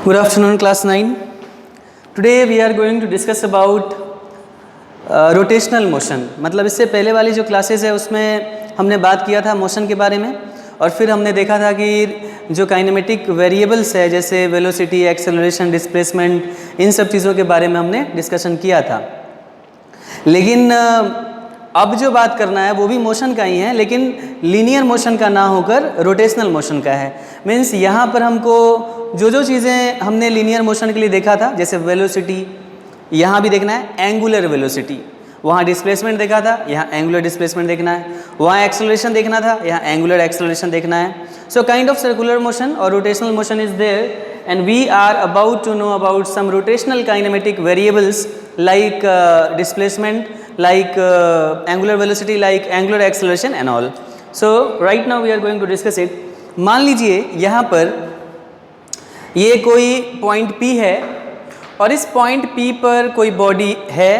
Good afternoon, class 9. Today we are going to discuss about rotational motion. मतलब इससे पहले वाली जो क्लासेस है उसमें हमने बात किया था मोशन के बारे में और फिर हमने देखा था कि जो काइनेमेटिक वेरिएबल्स है जैसे वेलोसिटी, एक्सेलरेशन, डिस्प्लेसमेंट, इन सब चीज़ों के बारे में हमने डिस्कशन किया था। लेकिन अब जो बात करना है वो भी मोशन का ही है, लेकिन लीनियर मोशन का ना होकर रोटेशनल मोशन का है। मीन्स यहाँ पर हमको जो चीज़ें हमने लीनियर मोशन के लिए देखा था जैसे वेलोसिटी, यहाँ भी देखना है एंगुलर वेलोसिटी, वहाँ डिस्प्लेसमेंट देखा था, यहाँ एंगुलर डिस्प्लेसमेंट देखना है, वहाँ एक्सेलरेशन देखना था, यहाँ एंगुलर एक्सेलरेशन देखना है। So kind of circular motion और rotational motion is there and we are about to know about some rotational kinematic variables like displacement, like angular velocity, like angular acceleration and all. So right now we are going to discuss it. मान लीजिए यहाँ पर ये कोई point P है और इस point P पर कोई बॉडी है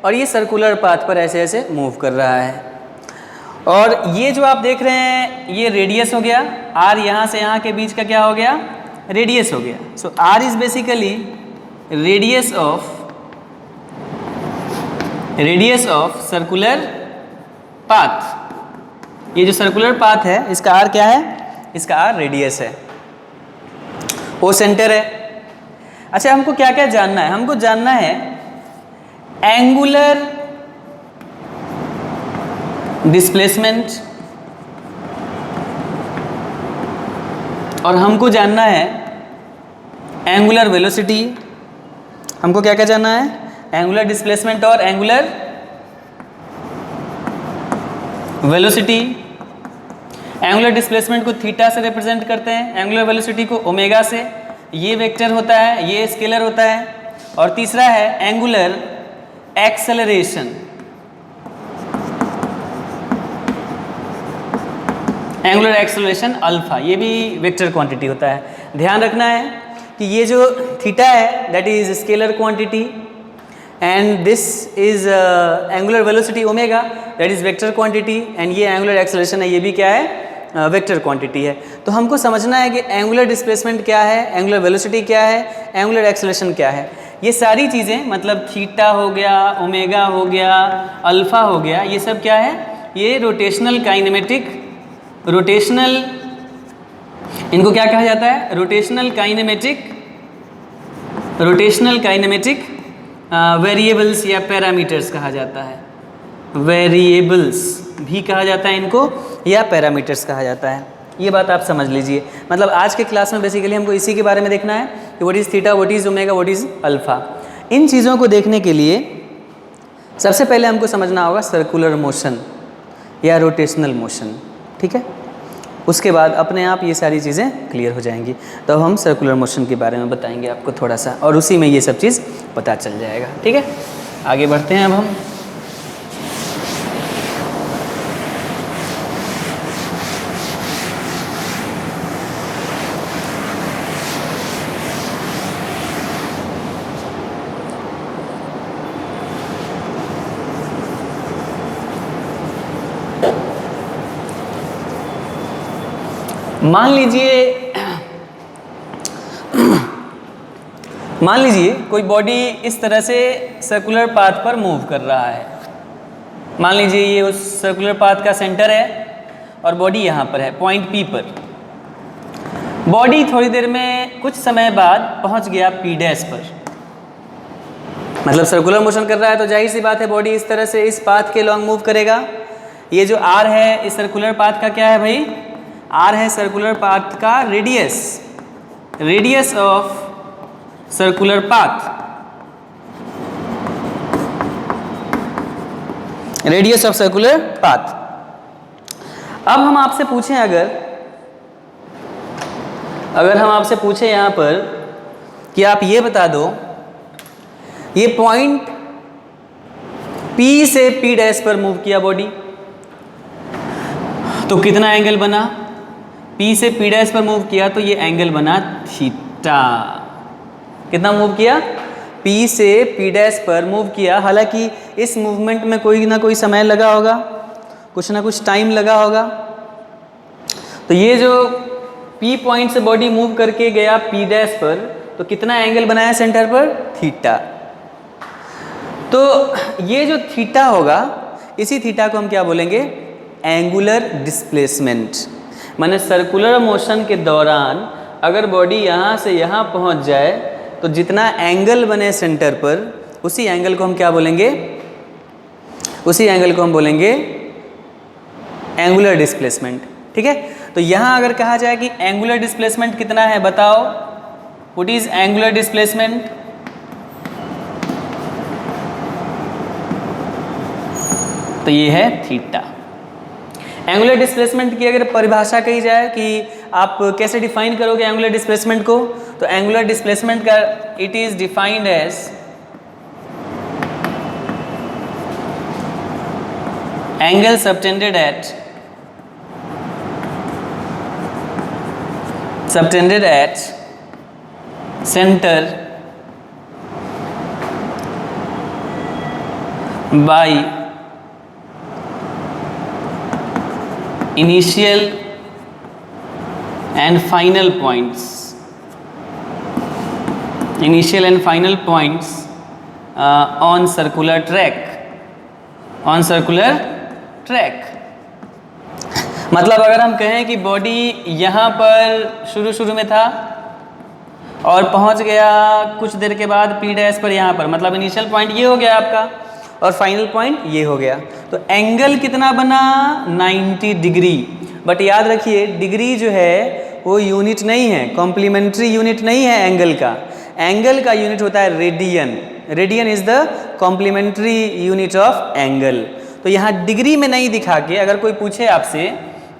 और ये सर्कुलर पाथ पर ऐसे ऐसे मूव कर रहा है और ये जो आप देख रहे हैं ये रेडियस हो गया, R यहाँ से यहाँ के बीच का क्या हो गया, रेडियस हो गया। सो R is basically radius of circular path. ये जो सर्कुलर पाथ है इसका आर क्या है, इसका आर रेडियस है, वो सेंटर है। अच्छा, हमको क्या क्या जानना है, हमको जानना है एंगुलर डिस्प्लेसमेंट और हमको जानना है एंगुलर वेलोसिटी। हमको क्या क्या जानना है, एंगुलर डिस्प्लेसमेंट और एंगुलर वेलोसिटी। एंगुलर डिस्प्लेसमेंट को थीटा से रिप्रेजेंट करते हैं, एंगुलर वेलोसिटी को ओमेगा से। ये वेक्टर होता है, ये स्केलर होता है। और तीसरा है angular acceleration. Angular acceleration alpha, ये भी वेक्टर क्वांटिटी होता है। ध्यान रखना है कि ये जो थीटा है that is scalar quantity and this is angular velocity omega that is vector quantity and ये angular acceleration है, ये भी क्या है, वेक्टर क्वांटिटी है। तो हमको समझना है कि एंगुलर डिस्प्लेसमेंट क्या है, एंगुलर वेलोसिटी क्या है, एंगुलर एक्सेलरेशन क्या है। ये सारी चीज़ें मतलब थीटा हो गया, ओमेगा हो गया, अल्फा हो गया, ये सब क्या है, ये रोटेशनल काइनेमेटिक, रोटेशनल, इनको क्या कहा जाता है, रोटेशनल काइनेमेटिक वेरिएबल्स या पैरामीटर्स कहा जाता है। वेरिएबल्स भी कहा जाता है इनको या पैरामीटर्स कहा जाता है। ये बात आप समझ लीजिए। मतलब आज के क्लास में बेसिकली हमको इसी के बारे में देखना है कि what is theta, what is omega, what is alpha. इन चीज़ों को देखने के लिए सबसे पहले हमको समझना होगा सर्कुलर मोशन या रोटेशनल मोशन, ठीक है। उसके बाद अपने आप ये सारी चीज़ें क्लियर हो जाएंगी। तो हम सर्कुलर मोशन के बारे में बताएंगे आपको थोड़ा सा और उसी में ये सब चीज़ पता चल जाएगा, ठीक है। आगे बढ़ते हैं अब हम। मान लीजिए कोई बॉडी इस तरह से सर्कुलर पाथ पर मूव कर रहा है। मान लीजिए ये उस सर्कुलर पाथ का सेंटर है और बॉडी यहाँ पर है पॉइंट P पर। बॉडी थोड़ी देर में कुछ समय बाद पहुँच गया P डैश पर। मतलब सर्कुलर मोशन कर रहा है तो जाहिर सी बात है बॉडी इस तरह से इस पाथ के लॉन्ग मूव करेगा। ये जो R है इस सर्कुलर पाथ का क्या है भाई, R है सर्कुलर पाथ का radius, radius of circular path, radius of circular path. अब हम आपसे पूछें, अगर हम आपसे पूछें यहां पर कि आप ये बता दो ये पॉइंट P से P डैश पर मूव किया बॉडी तो कितना एंगल बना, P से P डैश पर मूव किया तो ये एंगल बना थीटा। कितना मूव किया, P से P डैश पर मूव किया। हालांकि इस मूवमेंट में कोई ना कोई समय लगा होगा, कुछ ना कुछ टाइम लगा होगा। तो ये जो P पॉइंट से बॉडी मूव करके गया P डैश पर, तो कितना एंगल बना है सेंटर पर? थीटा। तो ये जो थीटा होगा, इसी थीटा को हम क्या बोलेंगे? Angular displacement. माने सर्कुलर मोशन के दौरान अगर बॉडी यहाँ से यहाँ पहुँच जाए तो जितना एंगल बने सेंटर पर, उसी एंगल को हम क्या बोलेंगे? उसी एंगल को हम बोलेंगे एंगुलर डिस्प्लेसमेंट। ठीक है, तो यहाँ अगर कहा जाए कि एंगुलर डिस्प्लेसमेंट कितना है, बताओ व्हाट इज एंगुलर डिस्प्लेसमेंट? तो ये है थीटा। एंगुलर डिस्प्लेसमेंट की अगर परिभाषा कही जाए कि आप कैसे डिफाइन करोगे एंगुलर डिस्प्लेसमेंट को, तो एंगुलर डिस्प्लेसमेंट का it is defined as angle subtended at centre by initial and final points, on circular track, मतलब अगर हम कहें कि बॉडी यहाँ पर शुरू में था और पहुँच गया कुछ देर के बाद पी डैश पर, यहाँ पर मतलब इनिशियल पॉइंट ये हो गया आपका और फाइनल पॉइंट ये हो गया, तो एंगल कितना बना? 90 डिग्री। बट याद रखिए डिग्री जो है वो यूनिट नहीं है, कॉम्प्लीमेंट्री यूनिट नहीं है एंगल का। एंगल का यूनिट होता है radian. Radian is the complementary unit of angle. तो यहाँ डिग्री में नहीं दिखा के अगर कोई पूछे आपसे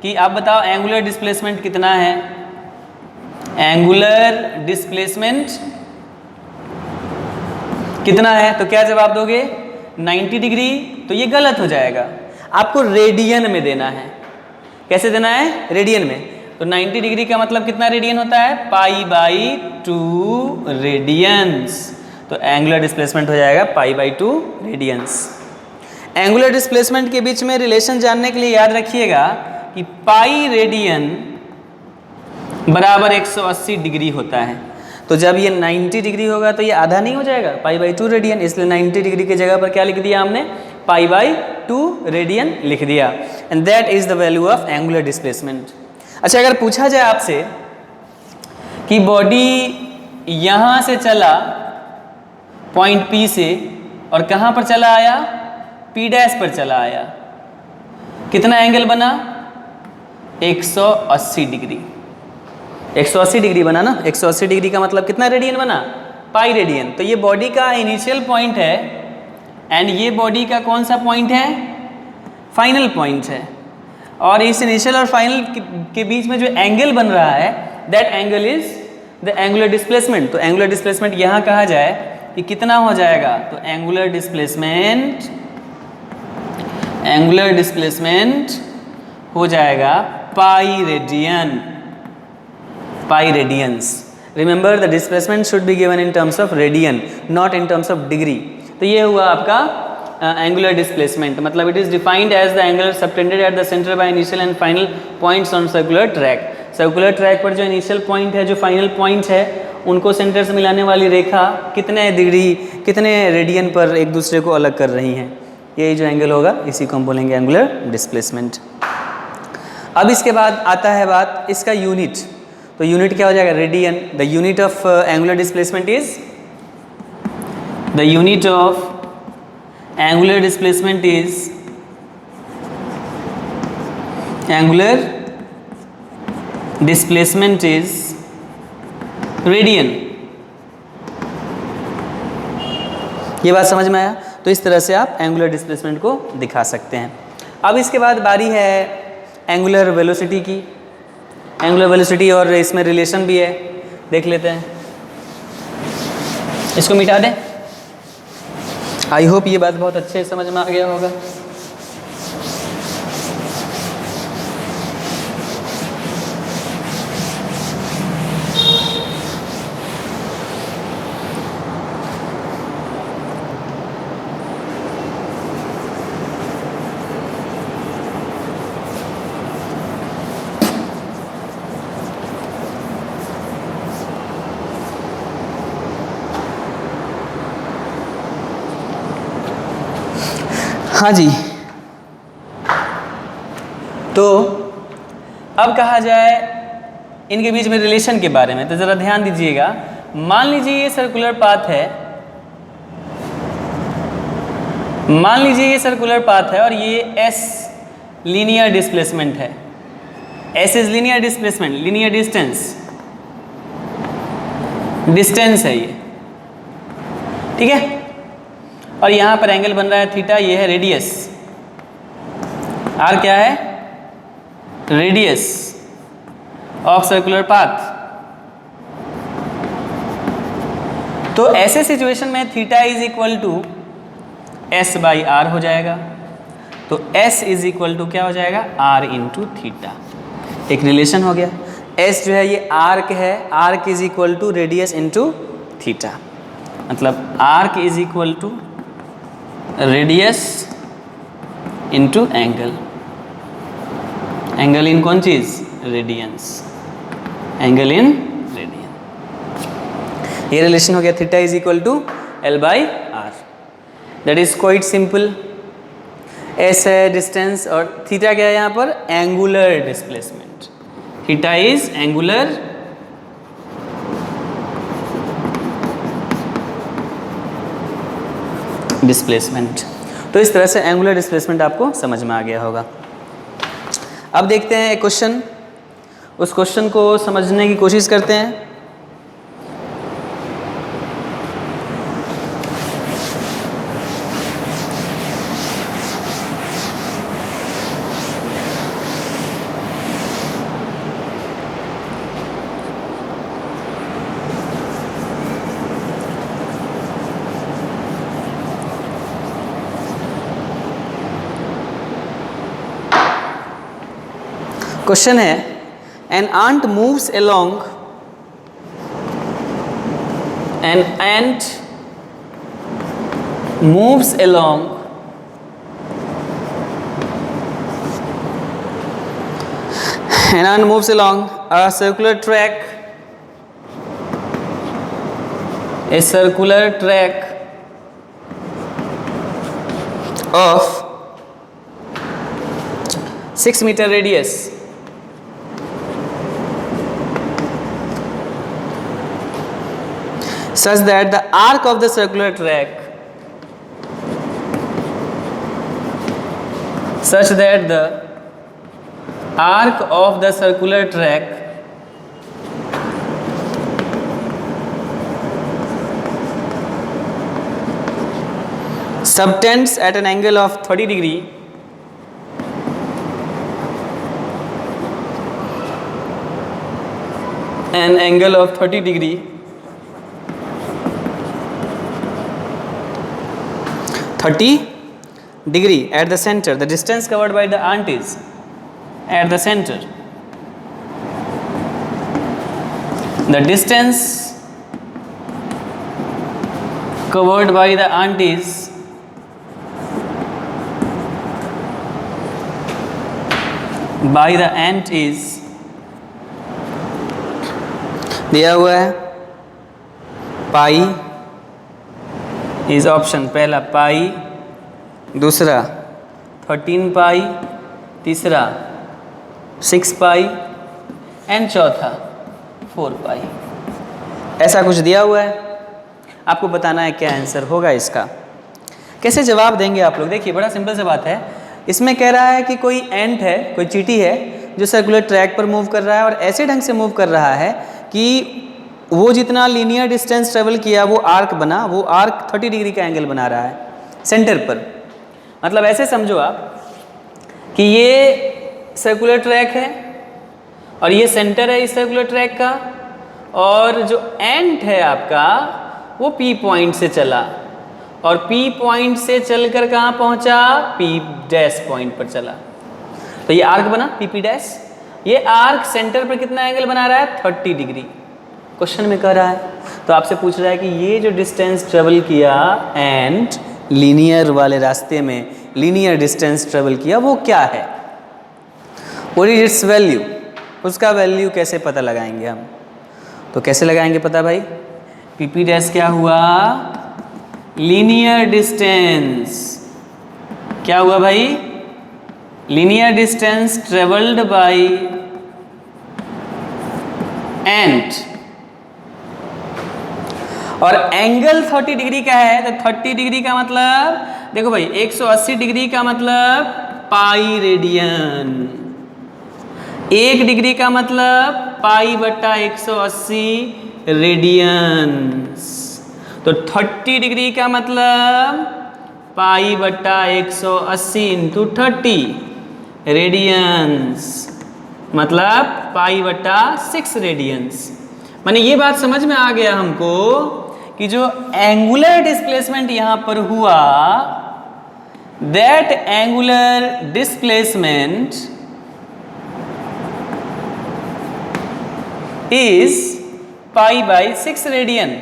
कि आप बताओ एंगुलर डिस्प्लेसमेंट कितना है, एंगुलर डिस्प्लेसमेंट कितना है, तो क्या जवाब दोगे? 90 डिग्री। तो ये गलत हो जाएगा, आपको रेडियन में देना है। कैसे देना है? रेडियन में। तो 90 डिग्री का मतलब कितना रेडियन होता है? π/2 रेडियंस। तो एंगुलर डिस्प्लेसमेंट हो जाएगा π/2 रेडियंस। एंगुलर डिस्प्लेसमेंट के बीच में रिलेशन जानने के लिए याद रखिएगा कि पाई रेडियन बराबर 180 डिग्री होता है। तो जब ये 90 डिग्री होगा तो ये आधा नहीं हो जाएगा, π/2 रेडियन। इसलिए 90 डिग्री की जगह पर क्या लिख दिया हमने? π/2 रेडियन लिख दिया। And that is the value of angular displacement. अच्छा, अगर पूछा जाए आपसे कि बॉडी यहाँ से चला पॉइंट P से और कहाँ पर चला आया? P' पर चला आया, कितना एंगल बना? 180 डिग्री। 180 डिग्री बना ना। 180 डिग्री का मतलब कितना रेडियन बना? Pi radian. तो ये बॉडी का इनिशियल पॉइंट है एंड ये बॉडी का कौन सा पॉइंट है? फाइनल पॉइंट है। और इस इनिशियल और फाइनल के बीच में जो एंगल बन रहा है that angle is the angular displacement. तो एंगुलर डिस्प्लेसमेंट यहाँ कहा जाए कि कितना हो जाएगा? तो एंगुलर डिस्प्लेसमेंट हो जाएगा pi radians. Remember the displacement should be given in terms of radian, not in terms of degree. तो ये हुआ आपका एंगुलर डिस्प्लेसमेंट। मतलब it is defined as the angle subtended at the centre by initial and final points on circular track. Circular track पर जो initial point है, जो final point है, उनको सेंटर से मिलाने वाली रेखा कितने डिग्री, कितने रेडियन पर एक दूसरे को अलग कर रही हैं। यही जो एंगल होगा इसी को हम बोलेंगे एंगुलर डिस्प्लेसमेंट। अब इसके बाद आता है बात इसका यूनिट। तो यूनिट क्या हो जाएगा? Radian. The unit of angular displacement is radian. ये बात समझ में आया? तो इस तरह से आप एंगुलर डिस्प्लेसमेंट को दिखा सकते हैं। अब इसके बाद बारी है एंगुलर वेलोसिटी की। एंगुलर वेलोसिटी और इसमें रिलेशन भी है, देख लेते हैं। इसको मिटा दें। आई होप ये बात बहुत अच्छे समझ में आ गया होगा। हाँ जी, तो अब कहा जाए इनके बीच में रिलेशन के बारे में, तो ज़रा ध्यान दीजिएगा। मान लीजिए ये सर्कुलर पाथ है, मान लीजिए ये सर्कुलर पाथ है और ये एस लीनियर डिस्प्लेसमेंट है। S is linear displacement, linear distance है ये, ठीक है। और यहाँ पर एंगल बन रहा है थीटा, ये है रेडियस। आर क्या है? Radius of circular path. तो ऐसे सिचुएशन में theta is equal to S by R हो जाएगा। तो एस इज इक्वल टू क्या हो जाएगा? R into theta. एक रिलेशन हो गया। एस जो है ये आर्क है, arc is equal to radius into theta, मतलब arc is equal to radius into angle. Angle in कौन चीज? रेडियंस। Angle in radian. ये रिलेशन हो गया theta is equal to L by R. That is quite simple. S है distance और theta क्या है यहाँ पर? Angular displacement. Theta is angular displacement. तो इस तरह से एंगुलर डिस्प्लेसमेंट आपको समझ में आ गया होगा। अब देखते हैं एक क्वेश्चन, उस क्वेश्चन को समझने की कोशिश करते हैं। क्वेश्चन है, an ant moves along, an ant moves along a circular track, of 6 meter radius, such that the arc of the circular track subtends at an angle of 30 degree at the center. The distance covered by the ant is at the center. The distance covered by the ant is दिया हुआ है pi is option. पहला पाई, दूसरा 13 पाई, तीसरा 6 पाई and चौथा 4 पाई। ऐसा कुछ दिया हुआ है, आपको बताना है क्या आंसर होगा इसका। कैसे जवाब देंगे आप लोग? देखिए बड़ा सिंपल सा बात है। इसमें कह रहा है कि कोई एंट है, कोई चींटी है जो सर्कुलर ट्रैक पर मूव कर रहा है और ऐसे ढंग से मूव कर रहा है कि वो जितना लीनियर डिस्टेंस ट्रेवल किया वो आर्क बना, वो आर्क 30 डिग्री का एंगल बना रहा है सेंटर पर। मतलब ऐसे समझो आप कि ये सर्कुलर ट्रैक है और ये सेंटर है इस सर्कुलर ट्रैक का, और जो एंट है आपका वो पी पॉइंट से चला और पी पॉइंट से चलकर कहाँ पहुँचा? पी डैश पॉइंट पर चला। तो ये आर्क बना पी पी डैश। ये आर्क सेंटर पर कितना एंगल बना रहा है? 30 डिग्री। क्वेश्चन में कह रहा है, तो आपसे पूछ रहा है कि ये जो डिस्टेंस ट्रेवल किया एंड लीनियर वाले रास्ते में लीनियर डिस्टेंस ट्रेवल किया वो क्या है? What is it's value? उसका वैल्यू कैसे पता लगाएंगे हम? तो कैसे लगाएंगे पता भाई? पी पी डैश क्या हुआ? Linear distance. क्या हुआ भाई, लीनियर डिस्टेंस ट्रेवल्ड बाय एंट, और एंगल 30 डिग्री का है, तो 30 डिग्री का मतलब देखो भाई 180 डिग्री का मतलब पाई रेडियन, 1 डिग्री का मतलब पाई बट्टा 180 रेडियंस, तो 30 डिग्री का मतलब पाई बट्टा 180 इंटू 30 रेडियंस, मतलब पाई बट्टा 6 रेडियंस। माने ये बात समझ में आ गया हमको कि जो एंगुलर डिस्प्लेसमेंट यहां पर हुआ, that angular displacement is pi by 6 radian.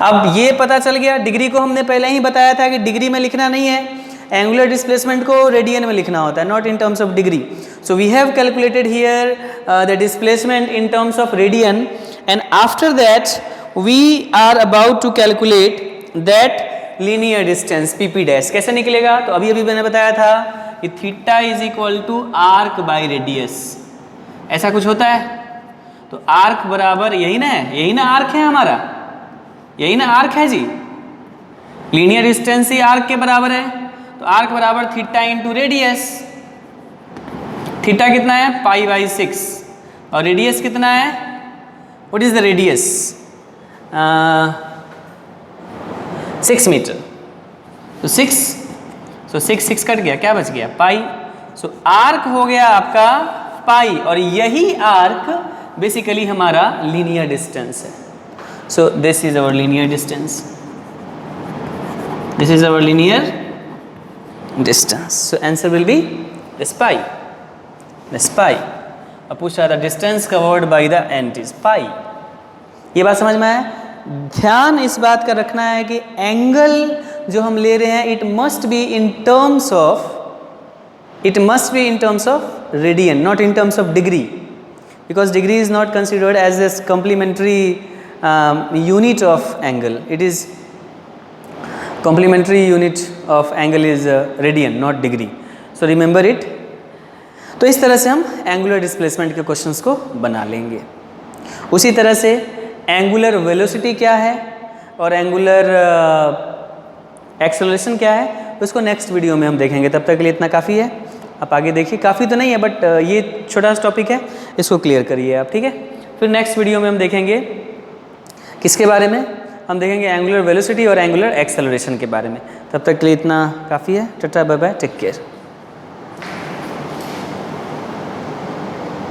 अब ये पता चल गया, डिग्री को हमने पहले ही बताया था कि डिग्री में लिखना नहीं है, एंगुलर डिस्प्लेसमेंट को रेडियन में लिखना होता है, not in terms of degree. So we have calculated here the displacement in terms of radian, and after that we are about to calculate that linear distance PP dash. कैसे निकलेगा, तो अभी अभी मैंने बताया था कि theta is equal to arc by radius, ऐसा कुछ होता है। तो आर्क बराबर यही ना है, यही ना आर्क है हमारा, यही ना आर्क है जी, लीनियर डिस्टेंस ही आर्क के बराबर है। तो आर्क बराबर थीटा इंटू रेडियस, थीटा कितना है पाई बाई 6, और रेडियस कितना है, what is the radius, 6 metre. तो 6 कट गया, क्या बच गया पाई। सो आर्क हो गया आपका पाई, और यही आर्क बेसिकली हमारा लीनियर डिस्टेंस है। So this is our linear distance. This is our linear distance. So answer will be this pi. This pi. अब पूछा था distance covered by the ant is pi. ये बात समझ में आया? ध्यान इस बात का रखना है कि एंगल जो हम ले रहे हैं it must be in terms of radian, not in terms of degree, because degree is not considered as this complementary unit of angle. It is complementary unit of angle is radian, not degree. So remember it. तो इस तरह से हम angular displacement के questions को बना लेंगे। उसी तरह से एंगुलर वेलोसिटी क्या है और एंगुलर एक्सेलरेशन क्या है, उसको नेक्स्ट वीडियो में हम देखेंगे। तब तक के लिए इतना काफ़ी है, आप आगे देखिए। काफ़ी तो नहीं है बट ये छोटा सा टॉपिक है, इसको क्लियर करिए आप, ठीक है। फिर नेक्स्ट वीडियो में हम देखेंगे किसके बारे में, हम देखेंगे एंगुलर वेलोसिटी और एंगुलर एक्सेलरेशन के बारे में। तब तक के लिए इतना काफ़ी है। Tata bye bye, take care.